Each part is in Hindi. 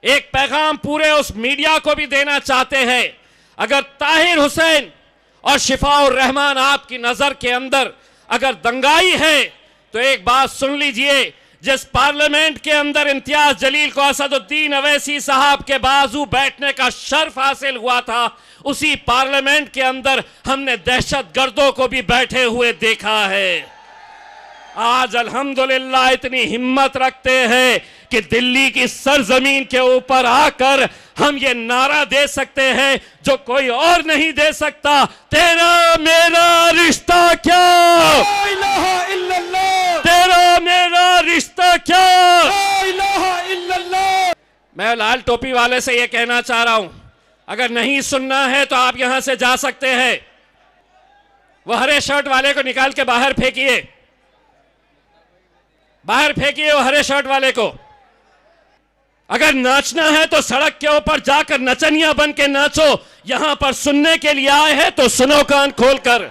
एक पैगाम पूरे उस मीडिया को भी देना चाहते हैं। अगर ताहिर हुसैन और शिफाउर रहमान आपकी नजर के अंदर अगर दंगाई है तो एक बात सुन लीजिए, जिस पार्लियामेंट के अंदर इम्तियाज जलील को असदुद्दीन अवैसी साहब के बाजू बैठने का शर्फ हासिल हुआ था, उसी पार्लियामेंट के अंदर हमने दहशतगर्दों को भी बैठे हुए देखा है। आज अल्हम्दुलिल्लाह इतनी हिम्मत रखते हैं कि दिल्ली की सरजमीन के ऊपर आकर हम ये नारा दे सकते हैं जो कोई और नहीं दे सकता, तेरा मेरा रिश्ता क्या, ला इलाहा इल्लल्लाह, तेरा मेरा रिश्ता क्या, ला इलाहा इल्लल्लाह। मैं लाल टोपी वाले से ये कहना चाह रहा हूं, अगर नहीं सुनना है तो आप यहां से जा सकते हैं। वो हरे शर्ट वाले को निकाल के बाहर फेंकिए, बाहर फेंकिए वो हरे शर्ट वाले को। अगर नाचना है तो सड़क के ऊपर जाकर नचनिया बन के नाचो, यहां पर सुनने के लिए आए हैं तो सुनो कान खोलकर।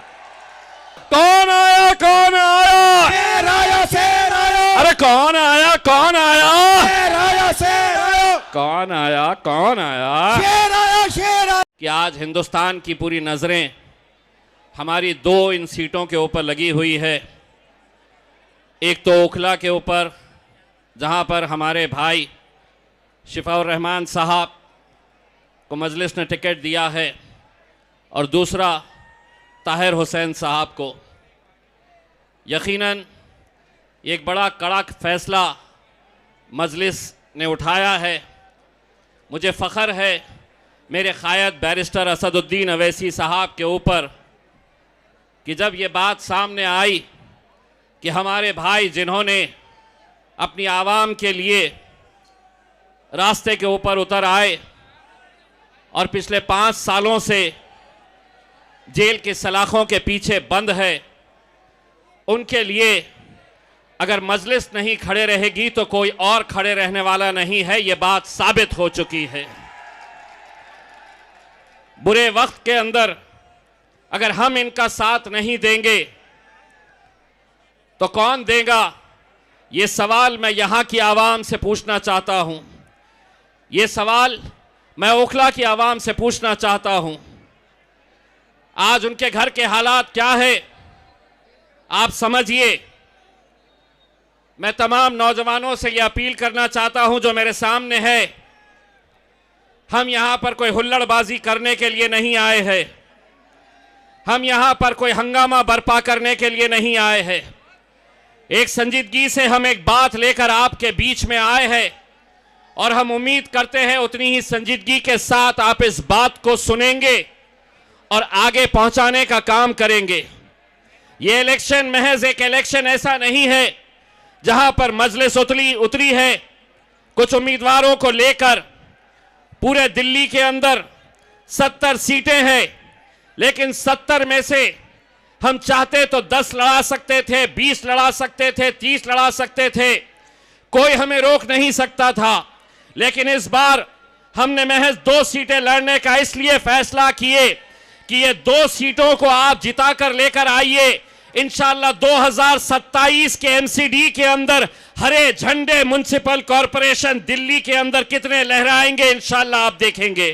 कौन आया, कौन आया, शेर आया, शेर आया, अरे कौन आया, कौन आया, शेर आया, शेर आया, कौन आया, कौन आया, शेर आया, शेर आया। कि आज हिंदुस्तान की पूरी नजरें हमारी दो इन सीटों के ऊपर लगी हुई है। एक तो ओखला के ऊपर जहां पर हमारे भाई शिफाउर रहमान साहब को मजलिस ने टिकट दिया है, और दूसरा ताहिर हुसैन साहब को। यकीनन एक बड़ा कड़क फैसला मजलिस ने उठाया है। मुझे फ़ख्र है मेरे क़ायद बैरिस्टर असदुद्दीन अवैसी साहब के ऊपर कि जब ये बात सामने आई कि हमारे भाई जिन्होंने अपनी आवाम के लिए रास्ते के ऊपर उतर आए और पिछले 5 सालों से जेल के सलाखों के पीछे बंद है, उनके लिए अगर मजलिस नहीं खड़े रहेगी तो कोई और खड़े रहने वाला नहीं है। ये बात साबित हो चुकी है। बुरे वक्त के अंदर अगर हम इनका साथ नहीं देंगे तो कौन देगा? ये सवाल मैं यहां की आवाम से पूछना चाहता हूं। ये सवाल मैं ओखला की आवाम से पूछना चाहता हूं। आज उनके घर के हालात क्या है आप समझिए। मैं तमाम नौजवानों से यह अपील करना चाहता हूं जो मेरे सामने है, हम यहां पर कोई हुल्लड़बाजी करने के लिए नहीं आए हैं, हम यहां पर कोई हंगामा बर्पा करने के लिए नहीं आए हैं। एक संजीदगी से हम एक बात लेकर आपके बीच में आए हैं और हम उम्मीद करते हैं उतनी ही संजीदगी के साथ आप इस बात को सुनेंगे और आगे पहुंचाने का काम करेंगे। ये इलेक्शन महज एक इलेक्शन ऐसा नहीं है जहां पर मजलिस उतरी है कुछ उम्मीदवारों को लेकर। पूरे दिल्ली के अंदर 70 सीटें हैं, लेकिन 70 में से हम चाहते तो 10 लड़ा सकते थे, 20 लड़ा सकते थे, 30 लड़ा सकते थे, कोई हमें रोक नहीं सकता था। लेकिन इस बार हमने महज 2 सीटें लड़ने का इसलिए फैसला किए कि ये 2 सीटों को आप जिताकर लेकर आइए। इंशाअल्लाह 2027 के एमसीडी के अंदर हरे झंडे म्युनिसिपल कॉरपोरेशन दिल्ली के अंदर कितने लहराएंगे इंशाअल्लाह आप देखेंगे।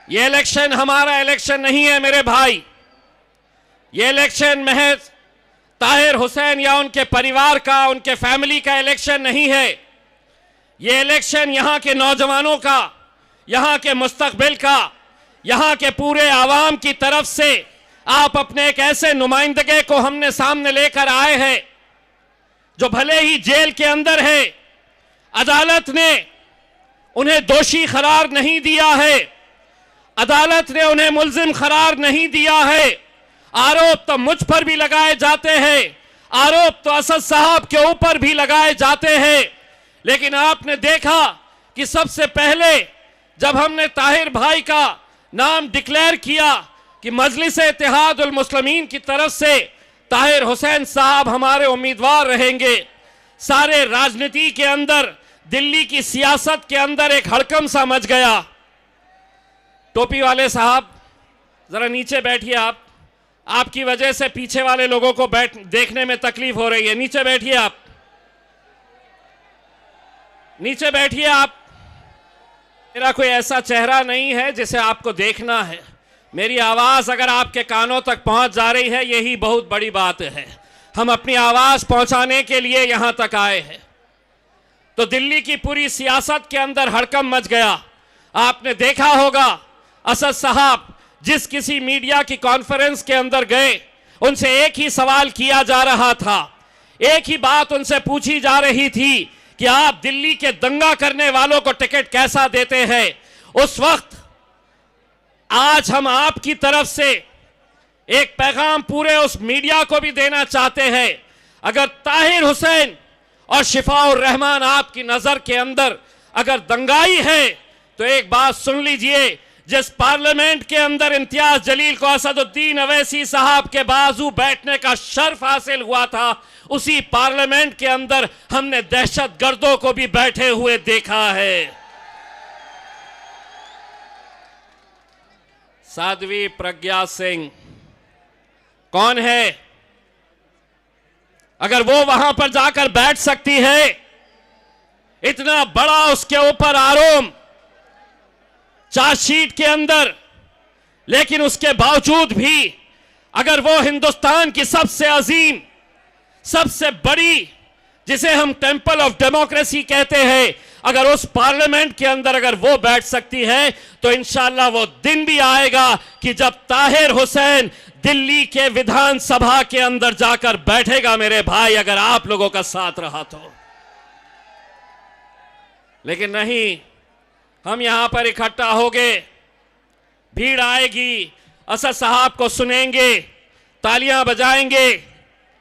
ये इलेक्शन हमारा इलेक्शन नहीं है मेरे भाई, ये इलेक्शन महज ताहिर हुसैन या उनके परिवार का, उनके फैमिली का इलेक्शन नहीं है। ये इलेक्शन यहां के नौजवानों का, यहां के मुस्तकबिल का, यहां के पूरे आवाम की तरफ से आप अपने एक ऐसे नुमाइंदगे को हमने सामने लेकर आए हैं जो भले ही जेल के अंदर है, अदालत ने उन्हें दोषी करार नहीं दिया है, अदालत ने उन्हें मुल्जिम करार नहीं दिया है। आरोप तो मुझ पर भी लगाए जाते हैं, आरोप तो असद साहब के ऊपर भी लगाए जाते हैं, लेकिन आपने देखा कि सबसे पहले जब हमने ताहिर भाई का नाम डिक्लेयर किया कि मजलिस इत्तेहादुल मुस्लिमीन की तरफ से ताहिर हुसैन साहब हमारे उम्मीदवार रहेंगे, सारे राजनीति के अंदर, दिल्ली की सियासत के अंदर एक हड़कंप सा मच गया। टोपी वाले साहब जरा नीचे बैठिए, आपकी वजह से पीछे वाले लोगों को देखने में तकलीफ हो रही है, नीचे बैठिए आप। नीचे बैठिए आप। मेरा कोई ऐसा चेहरा नहीं है जिसे आपको देखना है। मेरी आवाज अगर आपके कानों तक पहुंच जा रही है, यही बहुत बड़ी बात है। हम अपनी आवाज पहुंचाने के लिए यहां तक आए हैं। तो दिल्ली की पूरी सियासत के अंदर हड़कंप मच गया। आपने देखा होगा असद साहब जिस किसी मीडिया की कॉन्फ्रेंस के अंदर गए, उनसे एक ही सवाल किया जा रहा था, एक ही बात उनसे पूछी जा रही थी कि आप दिल्ली के दंगा करने वालों को टिकट कैसा देते हैं। उस वक्त आज हम आपकी तरफ से एक पैगाम पूरे उस मीडिया को भी देना चाहते हैं। अगर ताहिर हुसैन और शिफाउर रहमान आपकी नजर के अंदर अगर दंगाई है, तो एक बात सुन लीजिए, जिस पार्लियामेंट के अंदर इम्तियाज जलील को असदुद्दीन अवैसी साहब के बाजू बैठने का शर्फ हासिल हुआ था, उसी पार्लियामेंट के अंदर हमने दहशतगर्दों को भी बैठे हुए देखा है। साध्वी प्रज्ञा सिंह कौन है? अगर वो वहां पर जाकर बैठ सकती है, इतना बड़ा उसके ऊपर आरोप चार्जशीट के अंदर, लेकिन उसके बावजूद भी अगर वो हिंदुस्तान की सबसे अजीम, सबसे बड़ी, जिसे हम टेंपल ऑफ डेमोक्रेसी कहते हैं, अगर उस पार्लियामेंट के अंदर अगर वो बैठ सकती है, तो इंशाअल्लाह वो दिन भी आएगा कि जब ताहिर हुसैन दिल्ली के विधानसभा के अंदर जाकर बैठेगा मेरे भाई, अगर आप लोगों का साथ रहा तो। लेकिन नहीं, हम यहां पर इकट्ठा हो गए, भीड़ आएगी, असद साहब को सुनेंगे, तालियां बजाएंगे,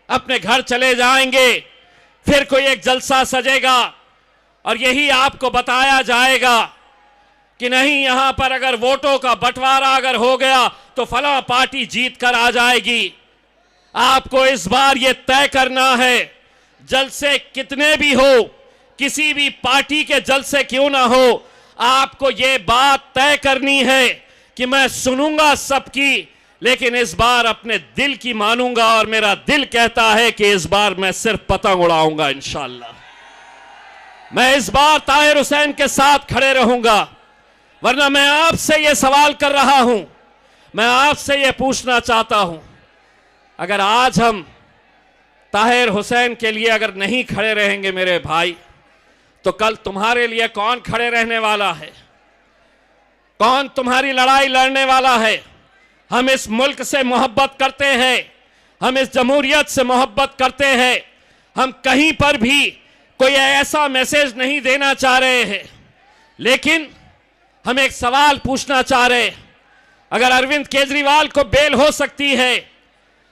अपने घर चले जाएंगे, फिर कोई एक जलसा सजेगा और यही आपको बताया जाएगा कि नहीं, यहां पर अगर वोटों का बंटवारा अगर हो गया तो फलां पार्टी जीत कर आ जाएगी। आपको इस बार यह तय करना है, जलसे कितने भी हो, किसी भी पार्टी के जलसे क्यों ना हो, आपको यह बात तय करनी है कि मैं सुनूंगा सबकी, लेकिन इस बार अपने दिल की मानूंगा, और मेरा दिल कहता है कि इस बार मैं सिर्फ पतंग उड़ाऊंगा इंशाअल्लाह। मैं इस बार ताहिर हुसैन के साथ खड़े रहूंगा। वरना मैं आपसे यह सवाल कर रहा हूं, मैं आपसे यह पूछना चाहता हूं, अगर आज हम ताहिर हुसैन के लिए अगर नहीं खड़े रहेंगे मेरे भाई, तो कल तुम्हारे लिए कौन खड़े रहने वाला है? कौन तुम्हारी लड़ाई लड़ने वाला है? हम इस मुल्क से मोहब्बत करते हैं, हम इस जमहूरियत से मोहब्बत करते हैं, हम कहीं पर भी कोई ऐसा मैसेज नहीं देना चाह रहे हैं, लेकिन हम एक सवाल पूछना चाह रहे हैं। अगर अरविंद केजरीवाल को बेल हो सकती है,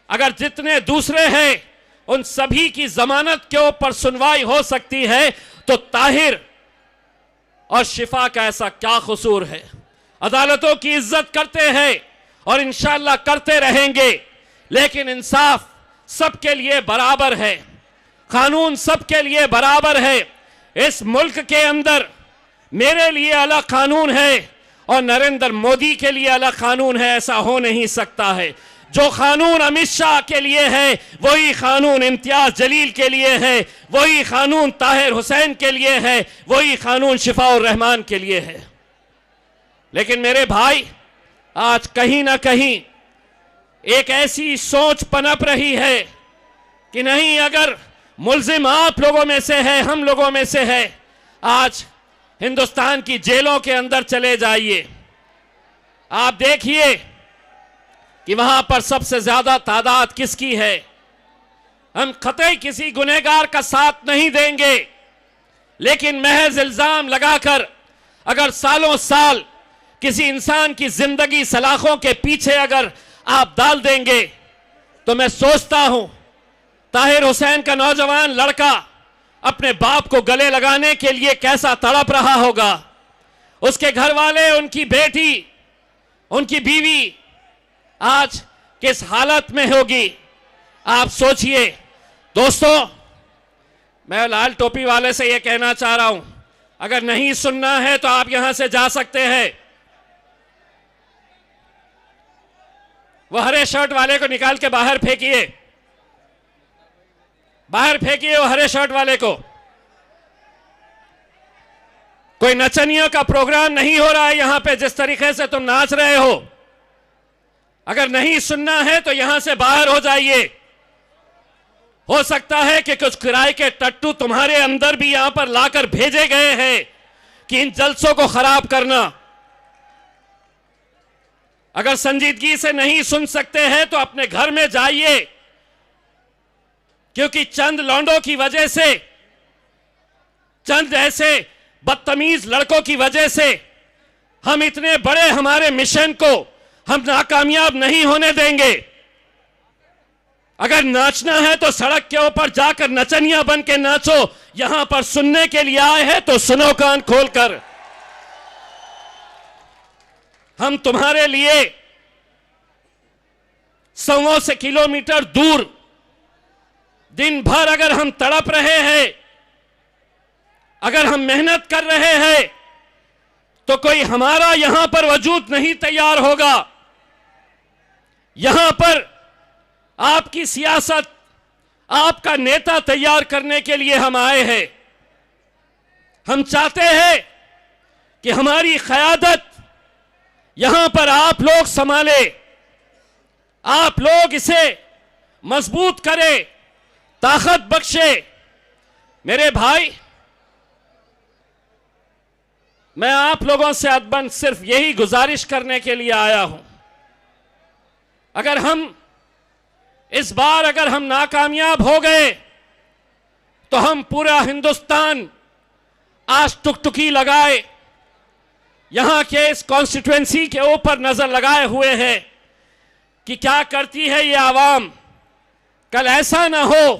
अगर जितने दूसरे हैं उन सभी की जमानत के ऊपर सुनवाई हो सकती है, तो ताहिर और शिफा का ऐसा क्या कसूर है? अदालतों की इज्जत करते हैं और इंशाअल्लाह करते रहेंगे, लेकिन इंसाफ सबके लिए बराबर है, कानून सबके लिए बराबर है। इस मुल्क के अंदर मेरे लिए अलग कानून है और नरेंद्र मोदी के लिए अलग कानून है, ऐसा हो नहीं सकता है। जो कानून अमित शाह के लिए है, वही कानून इम्तियाज जलील के लिए है, वही कानून ताहिर हुसैन के लिए है, वही कानून शिफाउर रहमान के लिए है। लेकिन मेरे भाई, आज कहीं ना कहीं एक ऐसी सोच पनप रही है कि नहीं, अगर मुल्जिम आप लोगों में से है, हम लोगों में से है, आज हिंदुस्तान की जेलों के अंदर चले जाइए, आप देखिए कि वहां पर सबसे ज्यादा तादाद किसकी है। हम कतई किसी गुनहगार का साथ नहीं देंगे, लेकिन महज इल्जाम लगाकर अगर सालों साल किसी इंसान की जिंदगी सलाखों के पीछे अगर आप डाल देंगे, तो मैं सोचता हूं ताहिर हुसैन का नौजवान लड़का अपने बाप को गले लगाने के लिए कैसा तड़प रहा होगा, उसके घर वाले, उनकी बेटी, उनकी बीवी आज किस हालत में होगी, आप सोचिए। दोस्तों, मैं लाल टोपी वाले से यह कहना चाह रहा हूं, अगर नहीं सुनना है तो आप यहां से जा सकते हैं। वो हरे शर्ट वाले को निकाल के बाहर फेंकिए, बाहर फेंकिए वो हरे शर्ट वाले को। कोई नचनियों का प्रोग्राम नहीं हो रहा है यहां पे जिस तरीके से तुम नाच रहे हो। अगर नहीं सुनना है तो यहां से बाहर हो जाइए। हो सकता है कि कुछ किराए के टट्टू तुम्हारे अंदर भी यहां पर लाकर भेजे गए हैं कि इन जलसों को खराब करना। अगर संजीदगी से नहीं सुन सकते हैं तो अपने घर में जाइए, क्योंकि चंद लौंडों की वजह से, चंद ऐसे बदतमीज लड़कों की वजह से हम इतने बड़े हमारे मिशन को हम नाकामयाब नहीं होने देंगे। अगर नाचना है तो सड़क के ऊपर जाकर नचनिया बन के नाचो। यहां पर सुनने के लिए आए हैं तो सुनो कान खोलकर। हम तुम्हारे लिए सौों से किलोमीटर दूर दिन भर अगर हम तड़प रहे हैं, अगर हम मेहनत कर रहे हैं, तो कोई हमारा यहां पर वजूद नहीं तैयार होगा। यहां पर आपकी सियासत, आपका नेता तैयार करने के लिए हम आए हैं। हम चाहते हैं कि हमारी क़यादत यहां पर आप लोग संभाले, आप लोग इसे मजबूत करें, ताकत बख्शे। मेरे भाई, मैं आप लोगों से अदबन सिर्फ यही गुजारिश करने के लिए आया हूं। अगर हम इस बार अगर हम नाकामयाब हो गए तो हम पूरा हिंदुस्तान आज टुकटुकी लगाए यहां के इस कॉन्स्टिट्यूएंसी के ऊपर नजर लगाए हुए हैं कि क्या करती है ये आवाम। कल ऐसा ना हो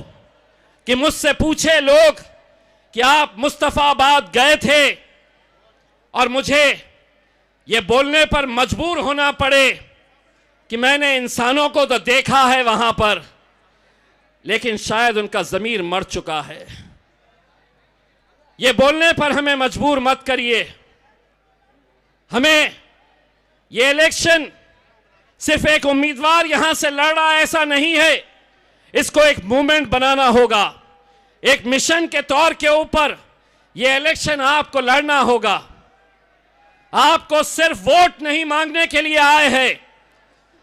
कि मुझसे पूछे लोग कि आप मुस्तफाबाद गए थे और मुझे ये बोलने पर मजबूर होना पड़े कि मैंने इंसानों को तो देखा है वहां पर, लेकिन शायद उनका ज़मीर मर चुका है। ये बोलने पर हमें मजबूर मत करिए। हमें ये इलेक्शन सिर्फ एक उम्मीदवार यहां से लड़ रहा है ऐसा नहीं है, इसको एक मूवमेंट बनाना होगा। एक मिशन के तौर के ऊपर ये इलेक्शन आपको लड़ना होगा। आपको सिर्फ वोट नहीं मांगने के लिए आए हैं,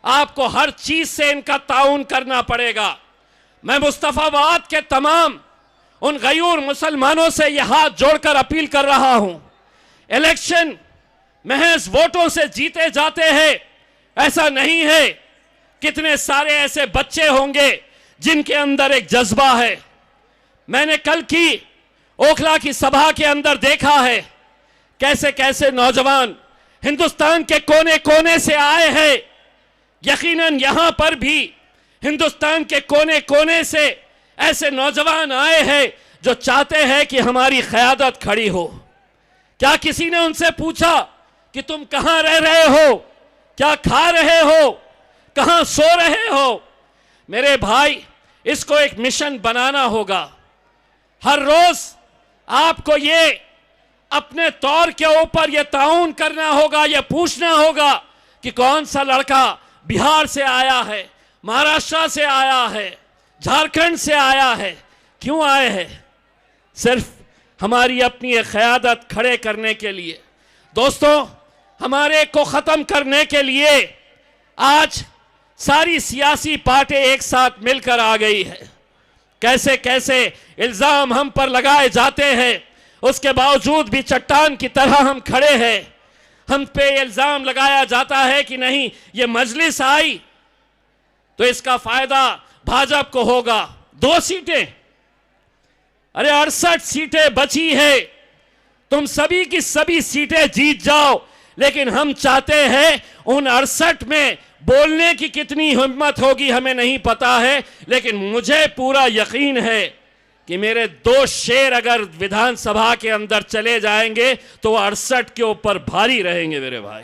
आपको हर चीज से इनका ताउन करना पड़ेगा। मैं मुस्तफाबाद के तमाम उन गयूर मुसलमानों से यह हाथ जोड़कर अपील कर रहा हूं, इलेक्शन महज वोटों से जीते जाते हैं ऐसा नहीं है। कितने सारे ऐसे बच्चे होंगे जिनके अंदर एक जज्बा है। मैंने कल की ओखला की सभा के अंदर देखा है कैसे कैसे नौजवान हिंदुस्तान के कोने कोने से आए हैं। यकीनन यहां पर भी हिंदुस्तान के कोने कोने से ऐसे नौजवान आए हैं जो चाहते हैं कि हमारी क़यादत खड़ी हो। क्या किसी ने उनसे पूछा कि तुम कहां रह रहे हो, क्या खा रहे हो, कहां सो रहे हो? मेरे भाई, इसको एक मिशन बनाना होगा। हर रोज आपको ये अपने तौर के ऊपर ये ताउन करना होगा, ये पूछना होगा कि कौन सा लड़का बिहार से आया है, महाराष्ट्र से आया है, झारखंड से आया है। क्यों आए हैं? सिर्फ हमारी अपनी एक क़यादत खड़े करने के लिए। दोस्तों, हमारे को ख़त्म करने के लिए आज सारी सियासी पार्टी एक साथ मिलकर आ गई है। कैसे कैसे इल्ज़ाम हम पर लगाए जाते हैं, उसके बावजूद भी चट्टान की तरह हम खड़े हैं। हम पे इल्ज़ाम लगाया जाता है कि नहीं, ये मजलिस आई तो इसका फ़ायदा भाजपा को होगा। 2 सीटें, अरे 68 सीटें बची है, तुम सभी की सभी सीटें जीत जाओ। लेकिन हम चाहते हैं उन 68 में बोलने की कितनी हिम्मत होगी हमें नहीं पता है, लेकिन मुझे पूरा यकीन है कि मेरे 2 शेर अगर विधानसभा के अंदर चले जाएंगे तो 68 के ऊपर भारी रहेंगे। मेरे भाई,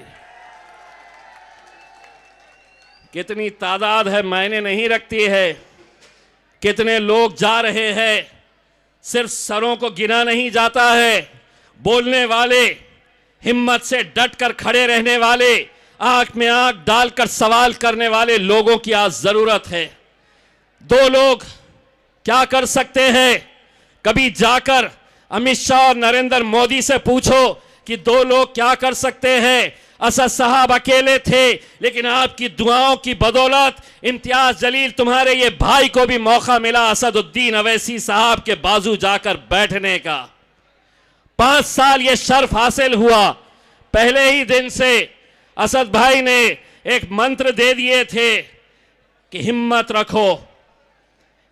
कितनी तादाद है मायने नहीं रखती है, कितने लोग जा रहे हैं सिर्फ सरों को गिना नहीं जाता है। बोलने वाले, हिम्मत से डट कर खड़े रहने वाले, आंख में आंख डालकर सवाल करने वाले लोगों की आज जरूरत है। 2 लोग क्या कर सकते हैं? कभी जाकर अमित शाह और नरेंद्र मोदी से पूछो कि दो लोग क्या कर सकते हैं। असद साहब अकेले थे, लेकिन आपकी दुआओं की बदौलत इम्तियाज जलील तुम्हारे ये भाई को भी मौका मिला असदुद्दीन अवैसी साहब के बाजू जाकर बैठने का। 5 साल ये शर्फ हासिल हुआ। पहले ही दिन से असद भाई ने एक मंत्र दे दिए थे कि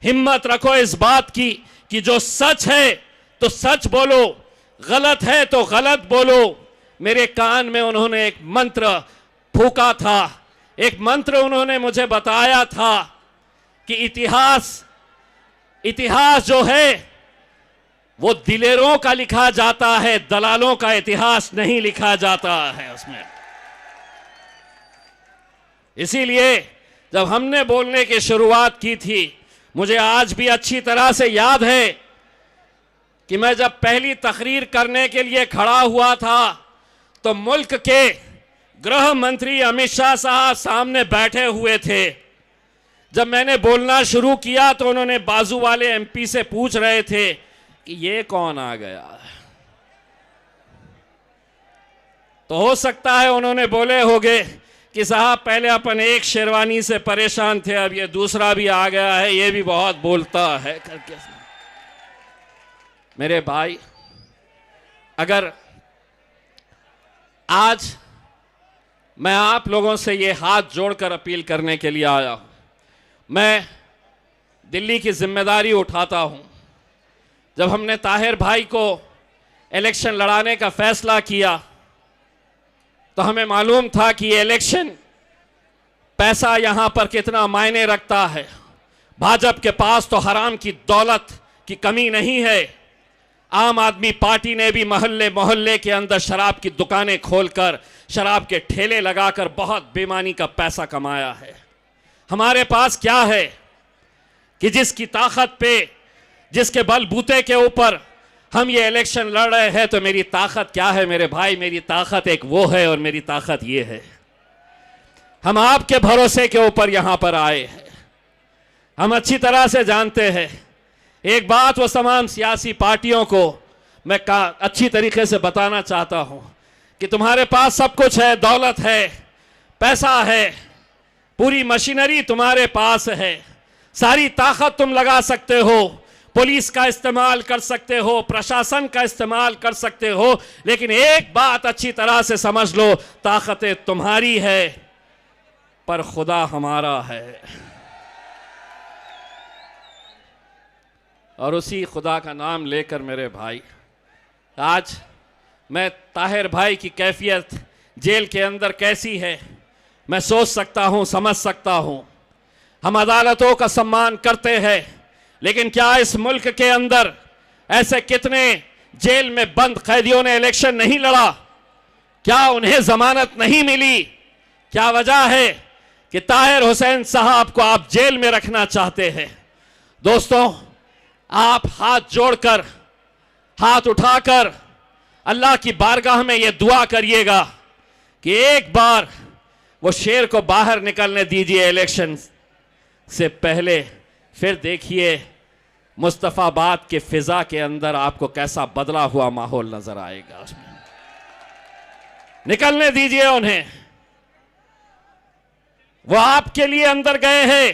हिम्मत रखो इस बात की कि जो सच है तो सच बोलो, गलत है तो गलत बोलो। मेरे कान में उन्होंने एक मंत्र फूका था, एक मंत्र उन्होंने मुझे बताया था कि इतिहास जो है वो दिलेरों का लिखा जाता है, दलालों का इतिहास नहीं लिखा जाता है उसमें। इसीलिए जब हमने बोलने की शुरुआत की थी, मुझे आज भी अच्छी तरह से याद है कि मैं जब पहली तकरीर करने के लिए खड़ा हुआ था तो मुल्क के गृह मंत्री अमित शाह साहब सामने बैठे हुए थे। जब मैंने बोलना शुरू किया तो उन्होंने बाजू वाले एमपी से पूछ रहे थे कि ये कौन आ गया। तो हो सकता है उन्होंने बोले होंगे कि साहब पहले अपन एक शेरवानी से परेशान थे, अब ये दूसरा भी आ गया है, ये भी बहुत बोलता है करके। मेरे भाई, अगर आज मैं आप लोगों से ये हाथ जोड़कर अपील करने के लिए आया हूं, मैं दिल्ली की जिम्मेदारी उठाता हूं। जब हमने ताहिर भाई को इलेक्शन लड़ाने का फैसला किया तो हमें मालूम था कि ये इलेक्शन पैसा यहां पर कितना मायने रखता है। भाजपा के पास तो हराम की दौलत की कमी नहीं है। आम आदमी पार्टी ने भी मोहल्ले मोहल्ले के अंदर शराब की दुकानें खोलकर, शराब के ठेले लगाकर बहुत बेईमानी का पैसा कमाया है। हमारे पास क्या है कि जिसकी ताकत पे, जिसके बलबूते के ऊपर हम ये इलेक्शन लड़ रहे हैं, तो मेरी ताकत क्या है मेरे भाई? मेरी ताकत एक वो है और मेरी ताकत ये है। हम आपके भरोसे के ऊपर यहां पर आए हैं। हम अच्छी तरह से जानते हैं। एक बात वो तमाम सियासी पार्टियों को मैं अच्छी तरीके से बताना चाहता हूं कि तुम्हारे पास सब कुछ है, दौलत है, पैसा है, पूरी मशीनरी तुम्हारे पास है, सारी ताकत तुम लगा सकते हो, पुलिस का इस्तेमाल कर सकते हो, प्रशासन का इस्तेमाल कर सकते हो, लेकिन एक बात अच्छी तरह से समझ लो, ताकतें तुम्हारी है पर खुदा हमारा है। और उसी खुदा का नाम लेकर मेरे भाई, आज मैं ताहिर भाई की कैफियत जेल के अंदर कैसी है मैं सोच सकता हूं, समझ सकता हूं। हम अदालतों का सम्मान करते हैं, लेकिन क्या इस मुल्क के अंदर ऐसे कितने जेल में बंद कैदियों ने इलेक्शन नहीं लड़ा? क्या उन्हें जमानत नहीं मिली? क्या वजह है कि ताहिर हुसैन साहब को आप जेल में रखना चाहते हैं? दोस्तों, आप हाथ जोड़कर, हाथ उठाकर अल्लाह की बारगाह में यह दुआ करिएगा कि एक बार वो शेर को बाहर निकलने दीजिए इलेक्शन से पहले। फिर देखिए मुस्तफाबाद के फिजा के अंदर आपको कैसा बदला हुआ माहौल नजर आएगा। उसमें निकलने दीजिए उन्हें। वो आपके लिए अंदर गए हैं।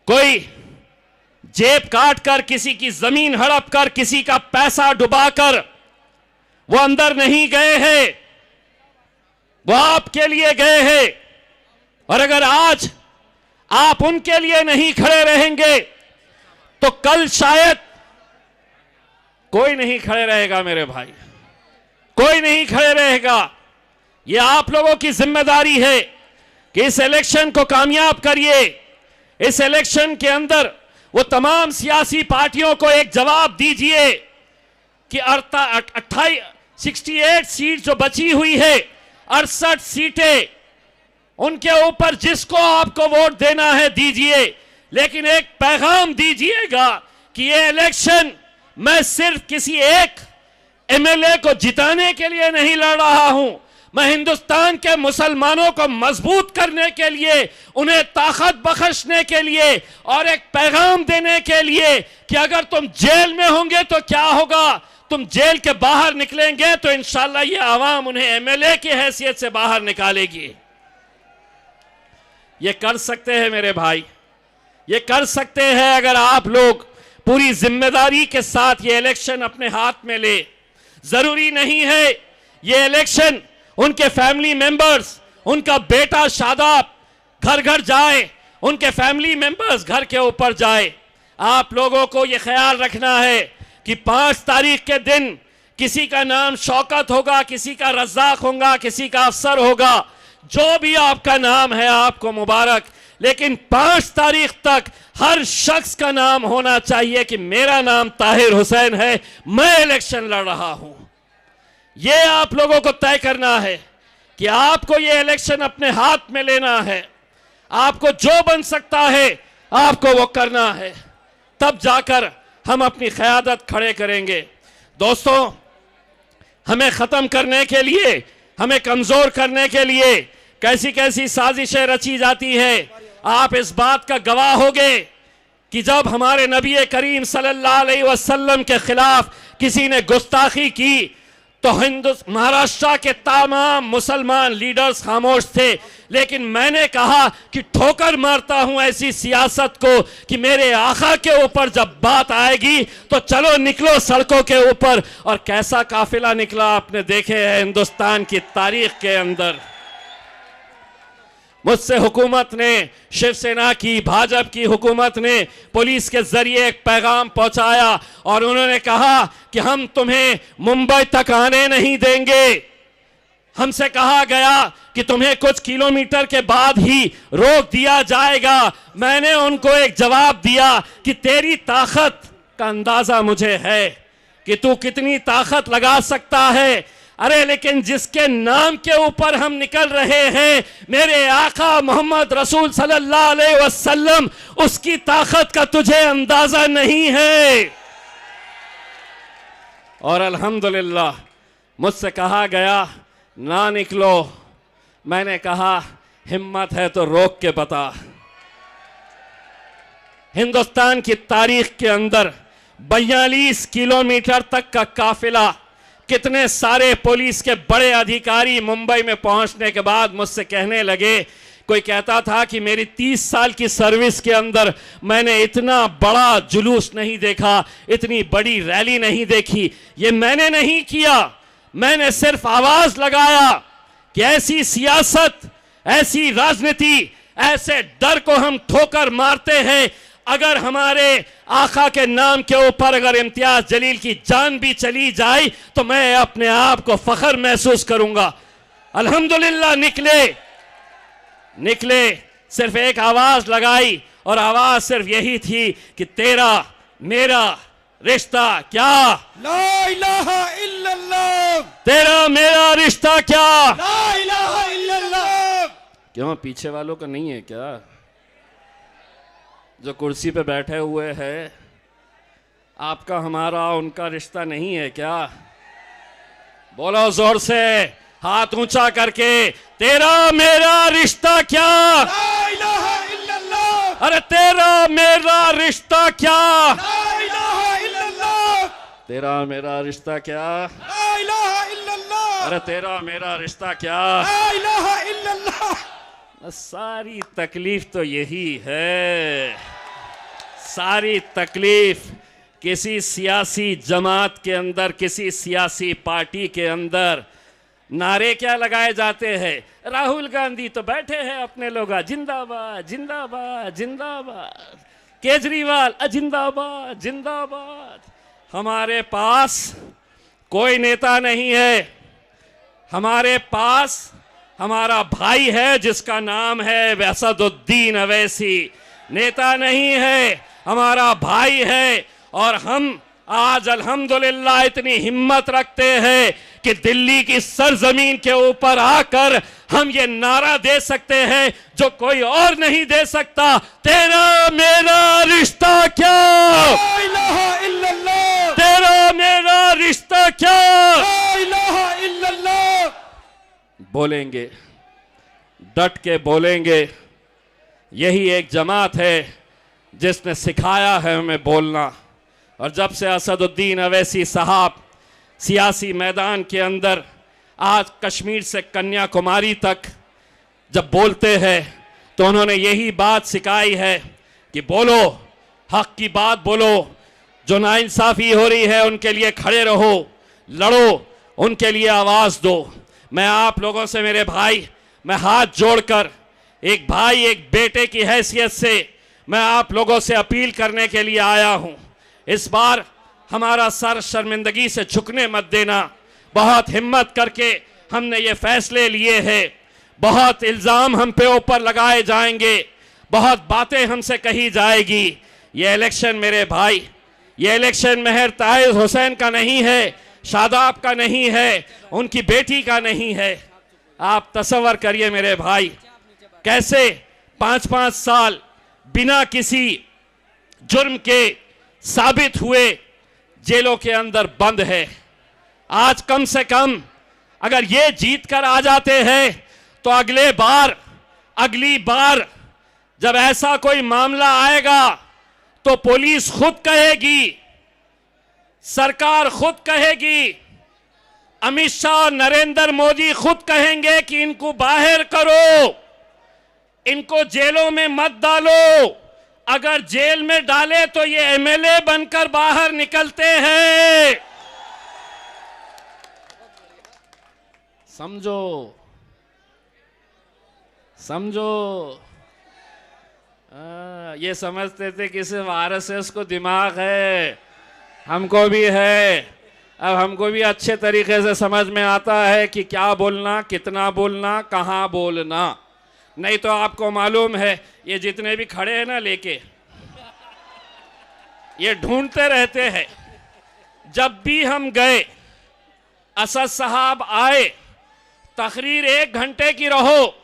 कोई जेब काट कर, किसी की जमीन हड़प कर, किसी का पैसा डुबाकर वो अंदर नहीं गए हैं। वो आपके लिए गए हैं। और अगर आज आप उनके लिए नहीं खड़े रहेंगे तो कल शायद कोई नहीं खड़े रहेगा मेरे भाई, कोई नहीं खड़े रहेगा। यह आप लोगों की जिम्मेदारी है कि इस इलेक्शन को कामयाब करिए। इस इलेक्शन के अंदर वो तमाम सियासी पार्टियों को एक जवाब दीजिए कि 68 सीट जो बची हुई है, 68 सीटें, उनके ऊपर जिसको आपको वोट देना है दीजिए, लेकिन एक पैगाम दीजिएगा कि ये इलेक्शन मैं सिर्फ किसी एक एमएलए को जिताने के लिए नहीं लड़ रहा हूं, मैं हिंदुस्तान के मुसलमानों को मजबूत करने के लिए, उन्हें ताकत बख्शने के लिए और एक पैगाम देने के लिए कि अगर तुम जेल में होंगे तो क्या होगा, तुम जेल के बाहर निकलेंगे तो इंशाल्लाह ये आवाम उन्हें एमएलए की हैसियत से बाहर निकालेगी। ये कर सकते हैं मेरे भाई, ये कर सकते हैं अगर आप लोग पूरी जिम्मेदारी के साथ ये इलेक्शन अपने हाथ में ले। जरूरी नहीं है ये इलेक्शन उनके फैमिली मेंबर्स, उनका बेटा शादाब घर घर जाए, उनके फैमिली मेंबर्स घर के ऊपर जाए। आप लोगों को ये ख्याल रखना है कि 5 तारीख के दिन किसी का नाम शौकत होगा, किसी का रज़ाक होगा, किसी का अफसर होगा, जो भी आपका नाम है आपको मुबारक, लेकिन 5 तारीख तक हर शख्स का नाम होना चाहिए कि मेरा नाम ताहिर हुसैन है, मैं इलेक्शन लड़ रहा हूं। यह आप लोगों को तय करना है कि आपको यह इलेक्शन अपने हाथ में लेना है। आपको जो बन सकता है आपको वो करना है, तब जाकर हम अपनी क़यादत खड़े करेंगे। दोस्तों, हमें ख़त्म करने के लिए, हमें कमज़ोर करने के लिए कैसी कैसी साजिशें रची जाती है। आप इस बात का गवाह होंगे कि जब हमारे नबी करीम सल्लल्लाहु अलैहि वसल्लम के खिलाफ किसी ने गुस्ताखी की तो महाराष्ट्र के तमाम मुसलमान लीडर्स खामोश थे, लेकिन मैंने कहा कि ठोकर मारता हूं ऐसी सियासत को कि मेरे आका के ऊपर जब बात आएगी तो चलो निकलो सड़कों के ऊपर। और कैसा काफिला निकला आपने देखे हैं हिंदुस्तान की तारीख के अंदर। मुझसे हुकूमत ने, शिवसेना की, भाजपा की हुकूमत ने पुलिस के जरिए एक पैगाम पहुंचाया और उन्होंने कहा कि हम तुम्हें मुंबई तक आने नहीं देंगे। हमसे कहा गया कि तुम्हें कुछ किलोमीटर के बाद ही रोक दिया जाएगा। मैंने उनको एक जवाब दिया कि तेरी ताकत का अंदाजा मुझे है कि तू कितनी ताकत लगा सकता है। अरे लेकिन जिसके नाम के ऊपर हम निकल रहे हैं, मेरे आका मोहम्मद रसूल सल्लल्लाहु अलैहि वसल्लम, उसकी ताकत का तुझे अंदाजा नहीं है। और अल्हम्दुलिल्लाह मुझसे कहा गया ना निकलो, मैंने कहा हिम्मत है तो रोक के बता। हिंदुस्तान की तारीख के अंदर 42 किलोमीटर तक का काफिला, कितने सारे पुलिस के बड़े अधिकारी मुंबई में पहुंचने के बाद मुझसे कहने लगे, कोई कहता था कि मेरी 30 साल की सर्विस के अंदर मैंने इतना बड़ा जुलूस नहीं देखा, इतनी बड़ी रैली नहीं देखी। ये मैंने नहीं किया, मैंने सिर्फ आवाज लगाया कि ऐसी सियासत, ऐसी राजनीति, ऐसे डर को हम ठोकर मारते हैं। अगर हमारे आका के नाम के ऊपर अगर इम्तियाज जलील की जान भी चली जाए तो मैं अपने आप को फख्र महसूस करूंगा। अल्हम्दुलिल्लाह निकले, सिर्फ एक आवाज लगाई और आवाज सिर्फ यही थी कि तेरा मेरा रिश्ता क्या, ला इलाहा इल्लल्लाह, तेरा मेरा रिश्ता क्या। ला इलाहा इल्लल्लाह। क्यों पीछे वालों का नहीं है क्या? जो कुर्सी पे बैठे हुए हैं, आपका हमारा उनका रिश्ता नहीं है क्या? बोलो जोर से, हाथ ऊंचा करके, तेरा मेरा रिश्ता क्या? ला इलाहा इल्लल्लाह। अरे तेरा मेरा रिश्ता क्या? ला इलाहा इल्लल्लाह। तेरा मेरा रिश्ता क्या? ला इलाहा इल्लल्लाह। अरे तेरा मेरा रिश्ता क्या? ला इलाहा इल्लल्लाह। सारी तकलीफ तो यही है, सारी तकलीफ किसी सियासी जमात के अंदर, किसी सियासी पार्टी के अंदर नारे क्या लगाए जाते हैं। राहुल गांधी तो बैठे हैं अपने लोग, जिंदाबाद जिंदाबाद जिंदाबाद, केजरीवाल जिंदाबाद जिंदाबाद। हमारे पास कोई नेता नहीं है, हमारे पास हमारा भाई है जिसका नाम है असदुद्दीन अवैसी। नेता नहीं है, हमारा भाई है। और हम आज अल्हम्दुलिल्लाह इतनी हिम्मत रखते हैं कि दिल्ली की सरजमीन के ऊपर आकर हम ये नारा दे सकते हैं जो कोई और नहीं दे सकता, तेरा मेरा रिश्ता क्या? ला इलाहा इल्लल्लाह। तेरा मेरा रिश्ता क्या? ला इलाहा इल्लल्लाह। बोलेंगे, डट के बोलेंगे। यही एक जमात है जिसने सिखाया है हमें बोलना। और जब से असदुद्दीन अवैसी साहब सियासी मैदान के अंदर आज कश्मीर से कन्याकुमारी तक जब बोलते हैं तो उन्होंने यही बात सिखाई है कि बोलो, हक की बात बोलो, जो नाइंसाफ़ी हो रही है उनके लिए खड़े रहो, लड़ो, उनके लिए आवाज़ दो। मैं आप लोगों से मेरे भाई, मैं हाथ जोड़कर एक भाई एक बेटे की हैसियत से मैं आप लोगों से अपील करने के लिए आया हूं। इस बार हमारा सर शर्मिंदगी से झुकने मत देना। बहुत हिम्मत करके हमने ये फैसले लिए हैं। बहुत इल्ज़ाम हम पे ऊपर लगाए जाएंगे, बहुत बातें हमसे कही जाएगी। ये इलेक्शन मेरे भाई, ये इलेक्शन महर ताहिर हुसैन का नहीं है, शादाब का नहीं है, उनकी बेटी का नहीं है। आप तसव्वुर करिए मेरे भाई, कैसे 5-5 साल बिना किसी जुर्म के साबित हुए जेलों के अंदर बंद है। आज कम से कम अगर ये जीत कर आ जाते हैं तो अगली बार जब ऐसा कोई मामला आएगा तो पुलिस खुद कहेगी, सरकार खुद कहेगी, अमित शाह, नरेंद्र मोदी खुद कहेंगे कि इनको बाहर करो, इनको जेलों में मत डालो। अगर जेल में डाले तो ये एमएलए बनकर बाहर निकलते हैं। समझो, समझो। ये समझते थे कि सिर्फ आरएसएस को दिमाग है, हमको भी है। अब हमको भी अच्छे तरीके से समझ में आता है कि क्या बोलना, कितना बोलना, कहाँ बोलना। नहीं तो आपको मालूम है ये जितने भी खड़े हैं ना लेके, ये ढूंढते रहते हैं। जब भी हम गए, असद साहब आए, तकरीर 1 घंटे की रहो,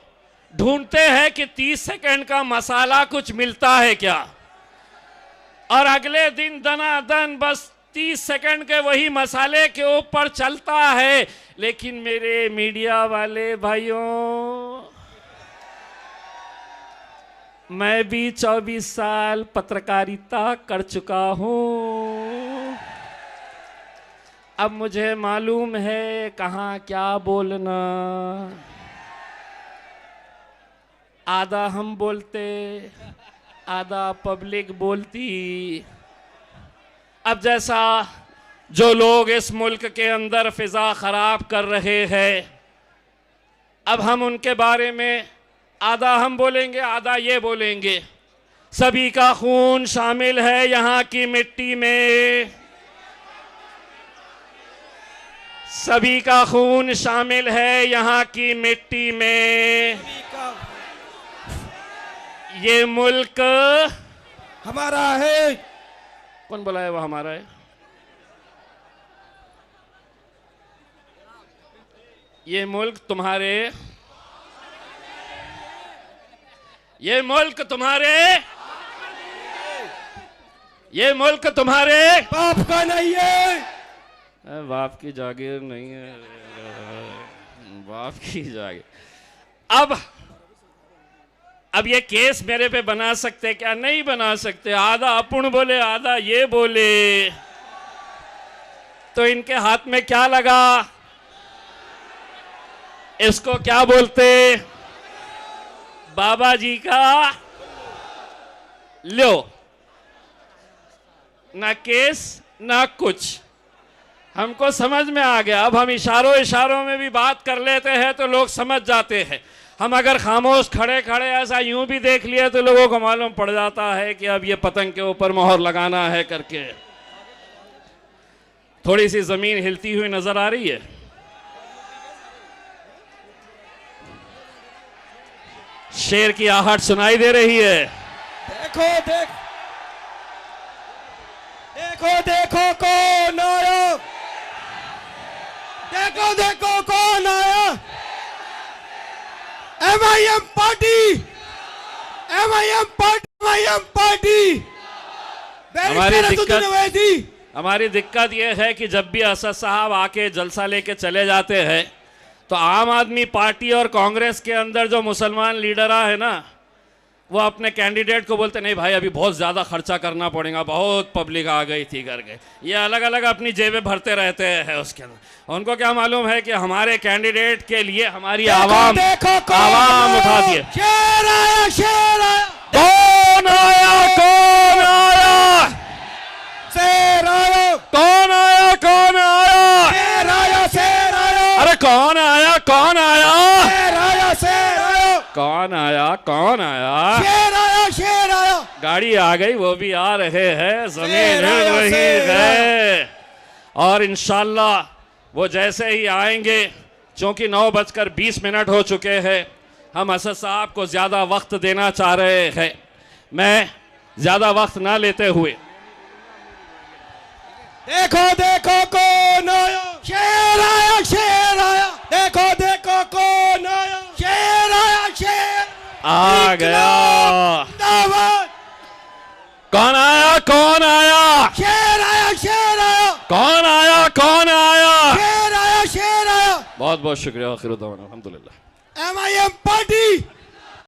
ढूंढते हैं कि 30 सेकंड का मसाला कुछ मिलता है क्या, और अगले दिन दनादन बस 30 सेकंड के वही मसाले के ऊपर चलता है। लेकिन मेरे मीडिया वाले भाइयों, मैं भी 24 साल पत्रकारिता कर चुका हूं। अब मुझे मालूम है कहाँ क्या बोलना। आधा हम बोलते, आधा पब्लिक बोलती। अब जैसा जो लोग इस मुल्क के अंदर फिजा खराब कर रहे हैं, अब हम उनके बारे में आधा हम बोलेंगे, आधा ये बोलेंगे। सभी का खून शामिल है यहाँ की मिट्टी में, सभी का खून शामिल है यहाँ की मिट्टी में। ये मुल्क हमारा है। कौन बोला है वो हमारा है? ये मुल्क तुम्हारे, ये मुल्क तुम्हारे, ये मुल्क तुम्हारे बाप का नहीं है। बाप की जागीर नहीं है, बाप की जागीर। अब ये केस मेरे पे बना सकते क्या? नहीं बना सकते। आधा अपुण बोले, आधा ये बोले, तो इनके हाथ में क्या लगा? इसको क्या बोलते? बाबा जी का लो, ना केस ना कुछ। हमको समझ में आ गया। अब हम इशारों में भी बात कर लेते हैं तो लोग समझ जाते हैं। हम अगर खामोश खड़े खड़े ऐसा यूं भी देख लिया तो लोगों को मालूम पड़ जाता है कि अब ये पतंग के ऊपर मोहर लगाना है करके। थोड़ी सी जमीन हिलती हुई नजर आ रही है। शेर की आहट सुनाई दे रही है। देखो देखो देखो कौन आया, देखो कौन आया। MIM party, MIM party. हमारी दिक्कत यह है कि जब भी असद साहब आके जलसा लेके चले जाते हैं तो आम आदमी पार्टी और कांग्रेस के अंदर जो मुसलमान लीडर है ना, वो अपने कैंडिडेट को बोलते नहीं भाई अभी बहुत ज़्यादा खर्चा करना पड़ेगा, बहुत पब्लिक आ गई थी करके। ये अलग अलग अपनी जेबें भरते रहते हैं उसके अंदर। उनको क्या मालूम है कि हमारे कैंडिडेट के लिए हमारी आवाम आवाम उठा दिए। शेर आया, शेर आया, कौन आया, कौन आया, शेर आया, कौन आया, कौन आया, शेर आया, शेर आया, अरे कौन आया, कौन आया, शेर आया, शेर आया, कौन आया, कौन आया, शेर आया, शेर आया। गाड़ी आ गई, वो भी आ रहे हैं, जमीन शेर हिल आया, रही शेर है। और इंशाल्लाह वो जैसे ही आएंगे, क्योंकि 9:20 हो चुके हैं, हम असद साहब को ज़्यादा वक्त देना चाह रहे हैं। मैं ज़्यादा वक्त ना लेते हुए, देखो देखो कौन आया, शेर आया, शेर आया, देखो देखो कौन आया, शेर आया, शेर आ गया। जिंदाबाद। कौन आया, कौन आया, शेर आया, शेर आया, कौन आया, कौन आया, शेर आया, शेर आया। बहुत बहुत शुक्रिया। आखिर अल्हम्दुलिल्लाह। MIM party